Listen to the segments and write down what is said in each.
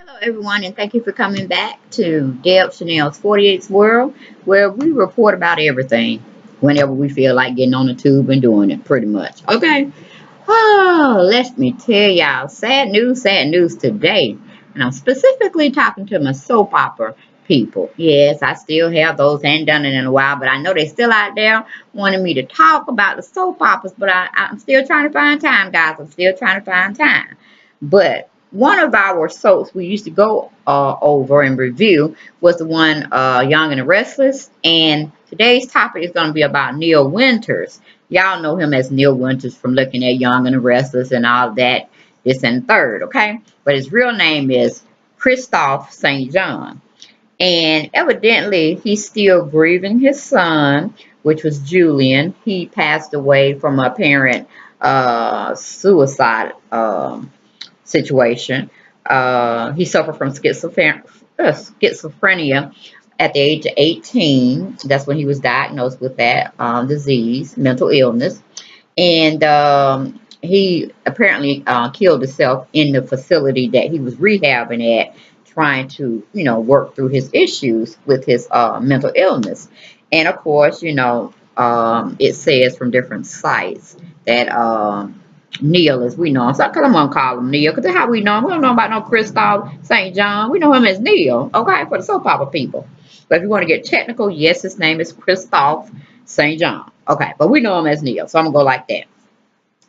Hello, everyone, and thank you for coming back to Deb Chanel's 48th World, where we report about everything whenever we feel like getting on the tube and doing it, pretty much. Okay. Oh, let me tell y'all sad news today. And I'm specifically talking to my soap opera people. Yes, I still have those. I ain't done it in a while, but I know they're still out there wanting me to talk about the soap operas, but I'm still trying to find time, guys. I'm still trying to find time. But one of our soaps we used to go over and review was the one Young and the Restless. And today's topic is going to be about Neil Winters. Y'all know him as Neil Winters from looking at Young and the Restless and all that, this and third, okay? But his real name is Christophe St. John. And evidently, he's still grieving his son, which was Julian. He passed away from a apparent suicide situation. He suffered from schizophrenia at the age of 18. That's when he was diagnosed with that disease, mental illness. And he apparently killed himself in the facility that he was rehabbing at, trying to, work through his issues with his mental illness. And of course, it says from different sites that Neil, as we know him. So I'm gonna call him Neil, because that's how we know him. We don't know about no Christophe St. John. We know him as Neil, okay, for the soap opera people. But if you want to get technical, yes, his name is Christophe St. John. Okay, but we know him as Neil, so I'm gonna go like that.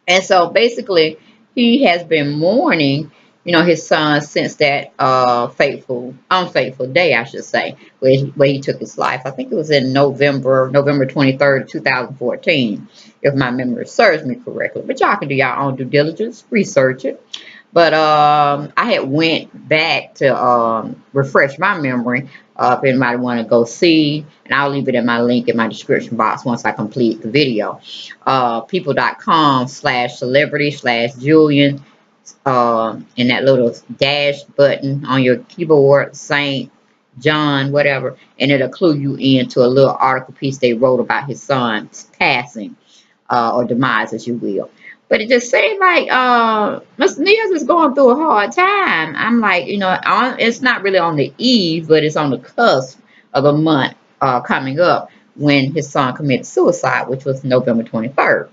And so basically, he has been mourning, his son since that unfaithful day, I should say, where he took his life. I think it was in November 23rd, 2014, if my memory serves me correctly. But y'all can do your own due diligence, research it. But I had went back to refresh my memory. If anybody want to go see, and I'll leave it in my link in my description box once I complete the video. People.com/celebrity/Julian, and that little dash button on your keyboard, Saint John, whatever, and it'll clue you into a little article piece they wrote about his son's passing, or demise, as you will. But it just seemed like Mr. Niels is going through a hard time. I'm like, it's not really on the eve, but it's on the cusp of a month coming up when his son committed suicide, which was November 23rd.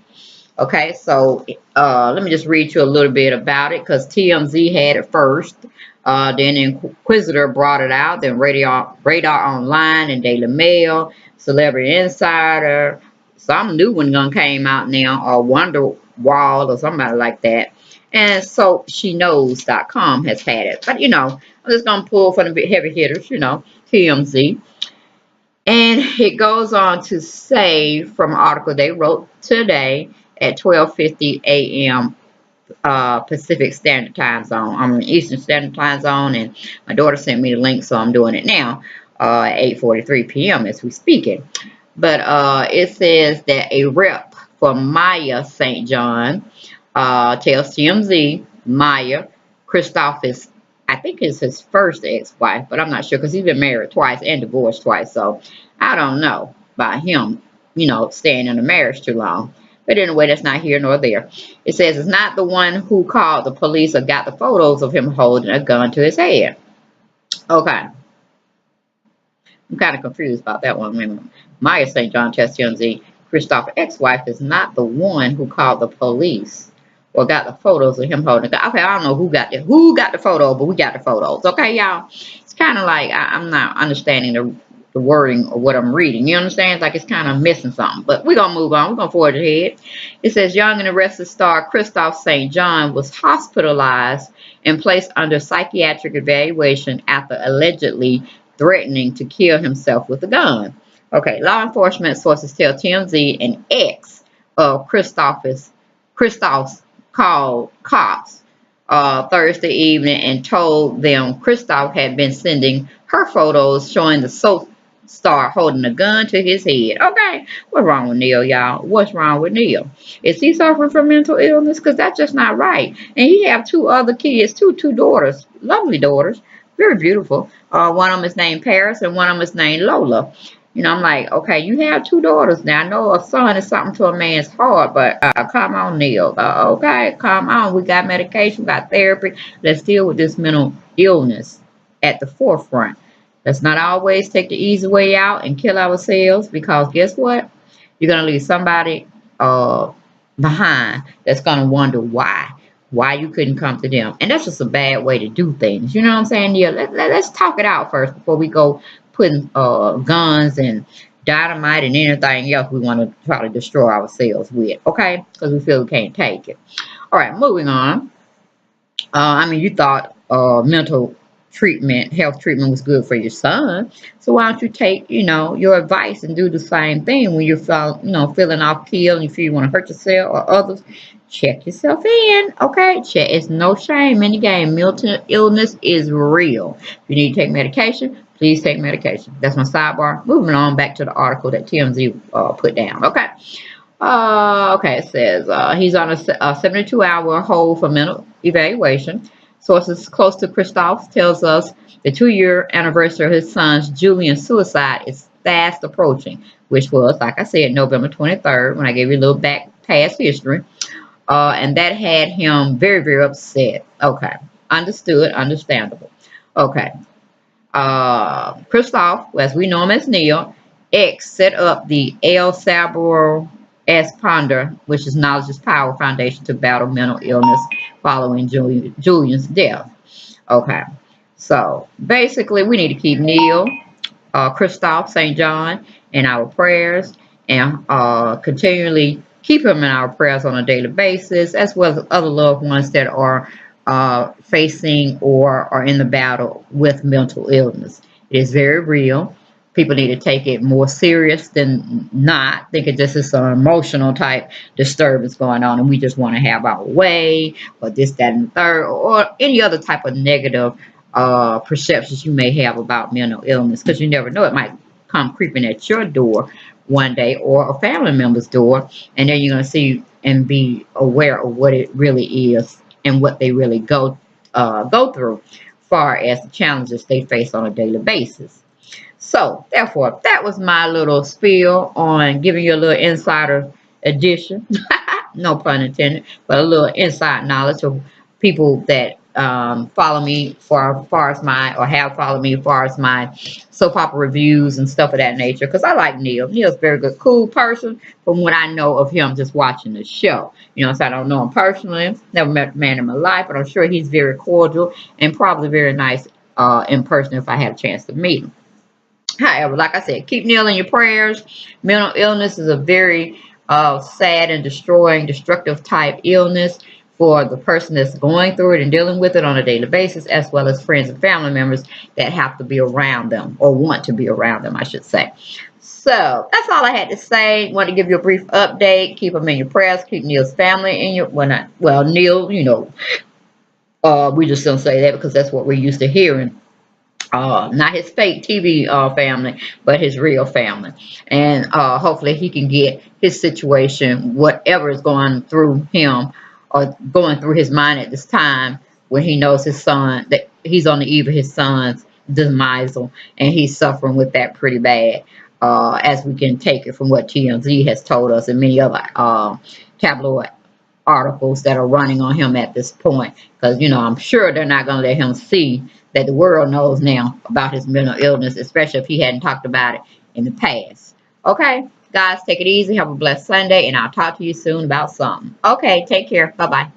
Okay, so let me just read you a little bit about it, because TMZ had it first. Then Inquisitor brought it out. Then Radar Online and Daily Mail, Celebrity Insider. Some new one gonna came out now, or Wonderwall or somebody like that. And so SheKnows.com has had it. But I'm just gonna pull from the heavy hitters, TMZ. And it goes on to say from an article they wrote today at 12:50 a.m. Pacific Standard Time Zone. I'm in Eastern Standard Time Zone, and my daughter sent me the link, so I'm doing it now at 8:43 p.m. as we speaking. But it says that a rep for Maya St. John tells TMZ Maya Christophe is, I think it's his first ex-wife, but I'm not sure, because he's been married twice and divorced twice. So I don't know about him, staying in a marriage too long. But anyway, that's not here nor there. It says it's not the one who called the police or got the photos of him holding a gun to his head. Okay. I'm kind of confused about that one. Maya St. John tells TMZ Christophe's ex-wife is not the one who called the police or got the photos of him holding a gun. Okay, I don't know who got the photo, but we got the photos. Okay, y'all. It's kind of like I'm not understanding the wording of what I'm reading. You understand? It's like it's kind of missing something. But we're going to move on. We're going to forward ahead. It says Young and the Restless star Christophe St. John was hospitalized and placed under psychiatric evaluation after allegedly threatening to kill himself with a gun. Okay, law enforcement sources tell TMZ an ex of Christophe's called cops Thursday evening and told them Christophe had been sending her photos showing the soap star holding a gun to his head. Okay, what's wrong with Neil, y'all? What's wrong with Neil? Is he suffering from mental illness? Because that's just not right. And he have two other kids, two daughters, lovely daughters, very beautiful. One of them is named Paris and one of them is named Lola. I'm like, okay, you have two daughters now. I know a son is something to a man's heart, but come on, Neil. Okay, come on. We got medication, we got therapy. Let's deal with this mental illness at the forefront. Let's not always take the easy way out and kill ourselves, because guess what? You're gonna leave somebody uh, behind that's gonna wonder why you couldn't come to them, and that's just a bad way to do things. You know what I'm saying? Yeah, let's talk it out first before we go putting guns and dynamite and anything else we want to try to destroy ourselves with. Okay, because we feel we can't take it. All right, moving on. I mean, you thought mental treatment, health treatment was good for your son. So why don't you take, your advice and do the same thing when you're feeling off keel and you feel you want to hurt yourself or others? Check yourself in, okay? Check. It's no shame in the game. Mental illness is real. If you need to take medication, please take medication. That's my sidebar. Moving on back to the article that TMZ put down, okay? Okay, it says he's on a 72-hour hold for mental evaluation. Sources close to Christoph tells us the 2-year anniversary of his son's Julian suicide is fast approaching, which was, like I said, November 23rd, when I gave you a little back past history. And that had him very, very upset. Okay, understood, understandable. Okay, Christoph, as we know him as Neil, X set up the El Sabor S Ponder, which is Knowledge is Power Foundation, to battle mental illness following Julian's death. Okay, so basically, we need to keep Neil, Christoph St. John in our prayers, and continually keep him in our prayers on a daily basis, as well as other loved ones that are facing or are in the battle with mental illness. It is very real. People need to take it more serious than not thinking this is some emotional type disturbance going on and we just want to have our way, or this, that, and the third, or any other type of negative perceptions you may have about mental illness, because you never know, it might come creeping at your door one day or a family member's door, and then you're going to see and be aware of what it really is and what they really go through, far as the challenges they face on a daily basis. So, therefore, that was my little spiel on giving you a little insider edition, no pun intended, but a little inside knowledge of people that follow me for as far as my, or have followed me as far as my soap opera reviews and stuff of that nature. Because I like Neil. Neil's a very good, cool person from what I know of him just watching the show. So I don't know him personally, never met the man in my life, but I'm sure he's very cordial and probably very nice in person if I had a chance to meet him. However, like I said, keep Neil in your prayers. Mental illness is a very sad and destructive type illness for the person that's going through it and dealing with it on a daily basis, as well as friends and family members that have to be around them, or want to be around them, I should say. So that's all I had to say. Want to give you a brief update. Keep them in your prayers. Keep Neil's family in your, Neil, we just don't say that because that's what we're used to hearing. Not his fake TV family, but his real family. And hopefully he can get his situation, whatever is going through him or going through his mind at this time, when he knows his son, that he's on the eve of his son's demise, and he's suffering with that pretty bad, as we can take it from what TMZ has told us and many other tabloid articles that are running on him at this point. Because, I'm sure they're not going to let him see that the world knows now about his mental illness, especially if he hadn't talked about it in the past. Okay, guys, take it easy. Have a blessed Sunday, and I'll talk to you soon about something. Okay, take care. Bye-bye.